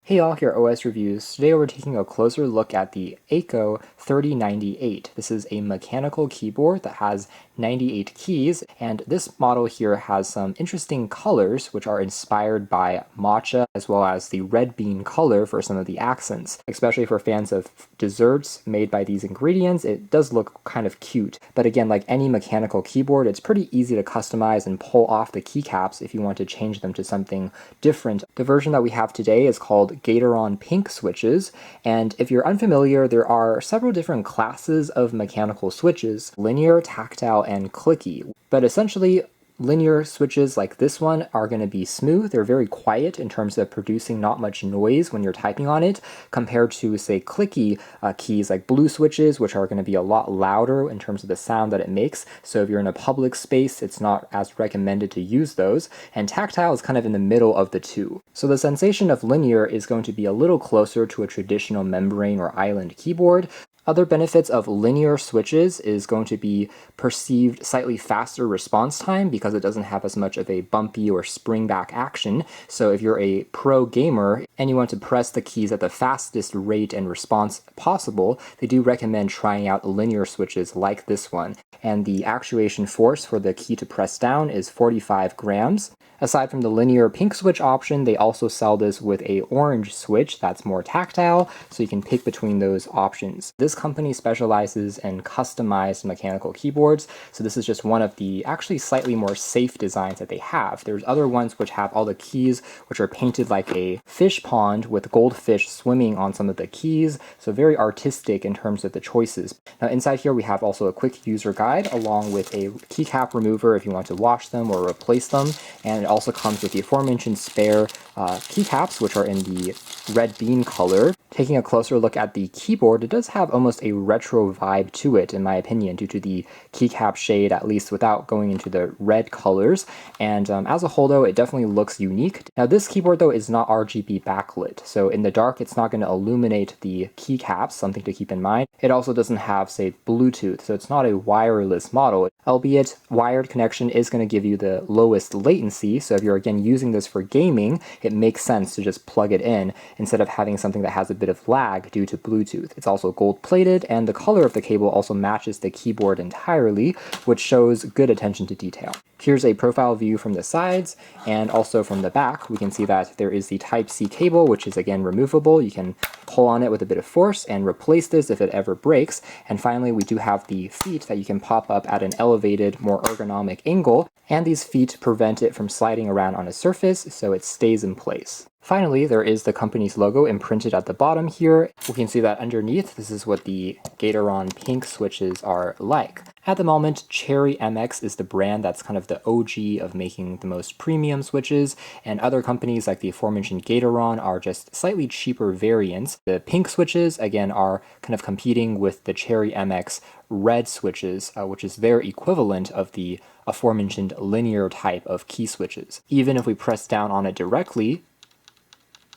Hey all, here are OS Reviews. Today we're taking a closer look at the Akko 3098. This is a mechanical keyboard that has 98 keys, and this model here has some interesting colors which are inspired by matcha, as well as the red bean color for some of the accents. Especially for fans of desserts made by these ingredients, it does look kind of cute. But again, like any mechanical keyboard, it's pretty easy to customize and pull off the keycaps if you want to change them to something different. The version that we have today is called Gateron pink switches, and if you're unfamiliar, there are several different classes of mechanical switches: linear, tactile, and clicky. But essentially, linear switches like this one are going to be smooth. They're very quiet in terms of producing not much noise when you're typing on it, compared to, say, clicky keys like blue switches, which are going to be a lot louder in terms of the sound that it makes. So if you're in a public space, it's not as recommended to use those. And tactile is kind of in the middle of the two. So the sensation of linear is going to be a little closer to a traditional membrane or island keyboard. Other benefits of linear switches is going to be perceived slightly faster response time because it doesn't have as much of a bumpy or spring back action. So if you're a pro gamer and you want to press the keys at the fastest rate and response possible, they do recommend trying out linear switches like this one. And the actuation force for the key to press down is 45 grams. Aside from the linear pink switch option, they also sell this with a orange switch that's more tactile, so you can pick between those options. This company specializes in customized mechanical keyboards, so this is just one of the actually slightly more safe designs that they have. There's other ones which have all the keys which are painted like a fish pond with goldfish swimming on some of the keys, so very artistic in terms of the choices. Now inside here we have also a quick user guide along with a keycap remover if you want to wash them or replace them, and it also comes with the aforementioned spare keycaps, which are in the red bean color. Taking a closer look at the keyboard, it does have almost a retro vibe to it, in my opinion, due to the keycap shade, at least without going into the red colors. And as a whole, though, it definitely looks unique. Now, this keyboard, though, is not RGB backlit, so in the dark, it's not going to illuminate the keycaps, something to keep in mind. It also doesn't have, say, Bluetooth, so it's not a wireless model, albeit wired connection is going to give you the lowest latency. So if you're, again, using this for gaming, it makes sense to just plug it in instead of having something that has a bit of lag due to Bluetooth. It's also gold plated, and the color of the cable also matches the keyboard entirely, which shows good attention to detail. Here's a profile view from the sides, and also from the back we can see that there is the Type-C cable, which is again removable. You can pull on it with a bit of force and replace this if it ever breaks. And finally, we do have the feet that you can pop up at an elevated, more ergonomic angle, and these feet prevent it from sliding around on a surface, so it stays in place. Finally, there is the company's logo imprinted at the bottom here. We can see that underneath, this is what the Gateron pink switches are like. At the moment, Cherry MX is the brand that's kind of the OG of making the most premium switches, and other companies like the aforementioned Gateron are just slightly cheaper variants. The pink switches, again, are kind of competing with the Cherry MX red switches, which is their equivalent of the aforementioned linear type of key switches. Even if we press down on it directly,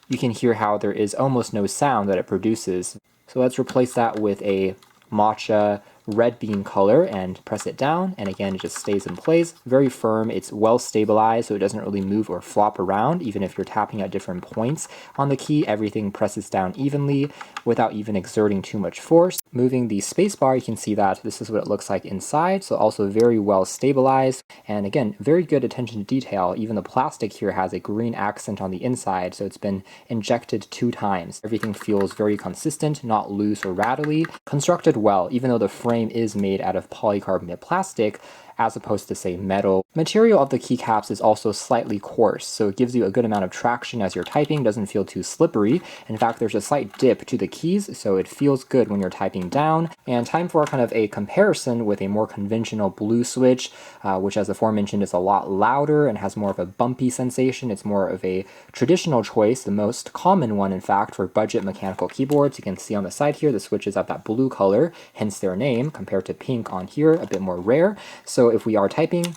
you can hear how there is almost no sound that it produces. So let's replace that with a matcha red bean color and press it down, and again it just stays in place. Very firm, it's well stabilized, so it doesn't really move or flop around. Even if you're tapping at different points on the key, everything presses down evenly without even exerting too much force. Moving the spacebar, you can see that this is what it looks like inside, so also very well stabilized, and again, very good attention to detail. Even the plastic here has a green accent on the inside, so it's been injected 2 times. Everything feels very consistent, not loose or rattly. Constructed well, even though the frame is made out of polycarbonate plastic as opposed to, say, metal. Material of the keycaps is also slightly coarse, so it gives you a good amount of traction as you're typing, doesn't feel too slippery. In fact, there's a slight dip to the keys, so it feels good when you're typing down. And time for kind of a comparison with a more conventional blue switch, which, as aforementioned, is a lot louder and has more of a bumpy sensation. It's more of a traditional choice, the most common one, in fact, for budget mechanical keyboards. You can see on the side here, the switches have that blue color, hence their name, compared to pink on here, a bit more rare. So if we are typing,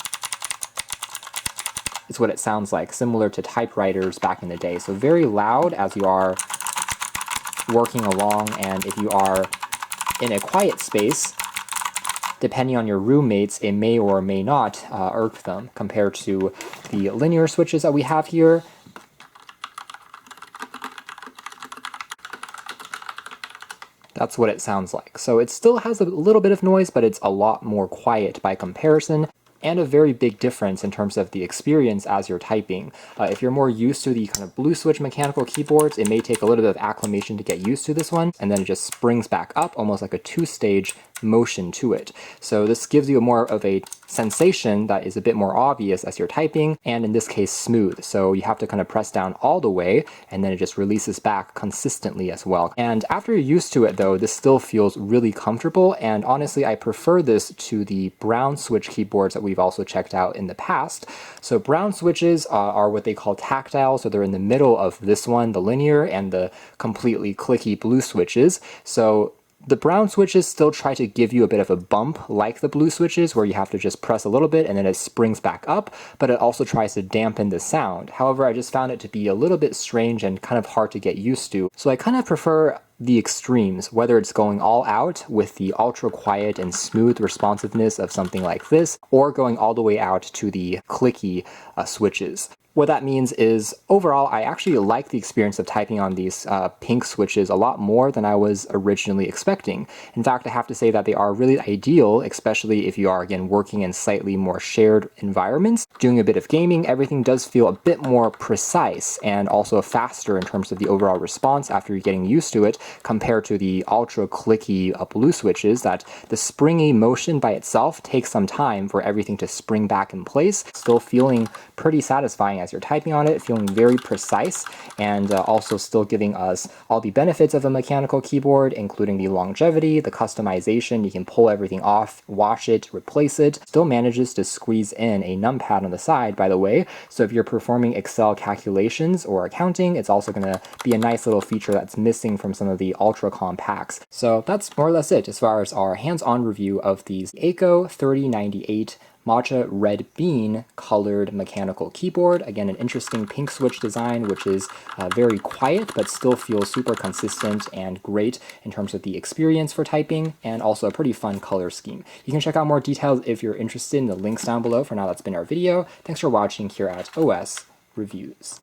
it's what it sounds like, similar to typewriters back in the day. So very loud as you are working along, and if you are in a quiet space, depending on your roommates, it may or may not irk them, compared to the linear switches that we have here. That's what it sounds like. So it still has a little bit of noise, but it's a lot more quiet by comparison, and a very big difference in terms of the experience as you're typing. If you're more used to the kind of blue switch mechanical keyboards, it may take a little bit of acclimation to get used to this one, and then it just springs back up, almost like a two-stage motion to it. So this gives you more of a sensation that is a bit more obvious as you're typing, and in this case smooth. So you have to kind of press down all the way, and then it just releases back consistently as well. And after you're used to it though, this still feels really comfortable, and honestly I prefer this to the brown switch keyboards that we've also checked out in the past. So brown switches are what they call tactile, so they're in the middle of this one, the linear, and the completely clicky blue switches. So the brown switches still try to give you a bit of a bump like the blue switches, where you have to just press a little bit and then it springs back up, but it also tries to dampen the sound. However, I just found it to be a little bit strange and kind of hard to get used to. So I kind of prefer the extremes, whether it's going all out with the ultra quiet and smooth responsiveness of something like this, or going all the way out to the clicky switches. What that means is, overall, I actually like the experience of typing on these pink switches a lot more than I was originally expecting. In fact, I have to say that they are really ideal, especially if you are, again, working in slightly more shared environments. Doing a bit of gaming, everything does feel a bit more precise and also faster in terms of the overall response after you're getting used to it, compared to the ultra clicky blue switches that the springy motion by itself takes some time for everything to spring back in place, still feeling pretty satisfying as you're typing on it, feeling very precise, and also still giving us all the benefits of a mechanical keyboard, including the longevity, the customization. You can pull everything off, wash it, replace it. Still manages to squeeze in a numpad on the side, by the way, so if you're performing Excel calculations or accounting, it's also going to be a nice little feature that's missing from some of the ultra compacts. So that's more or less it as far as our hands-on review of these Akko 3098 Matcha Red Bean colored mechanical keyboard. Again, an interesting pink switch design, which is very quiet, but still feels super consistent and great in terms of the experience for typing, and also a pretty fun color scheme. You can check out more details if you're interested in the links down below. For now, that's been our video. Thanks for watching here at OS Reviews.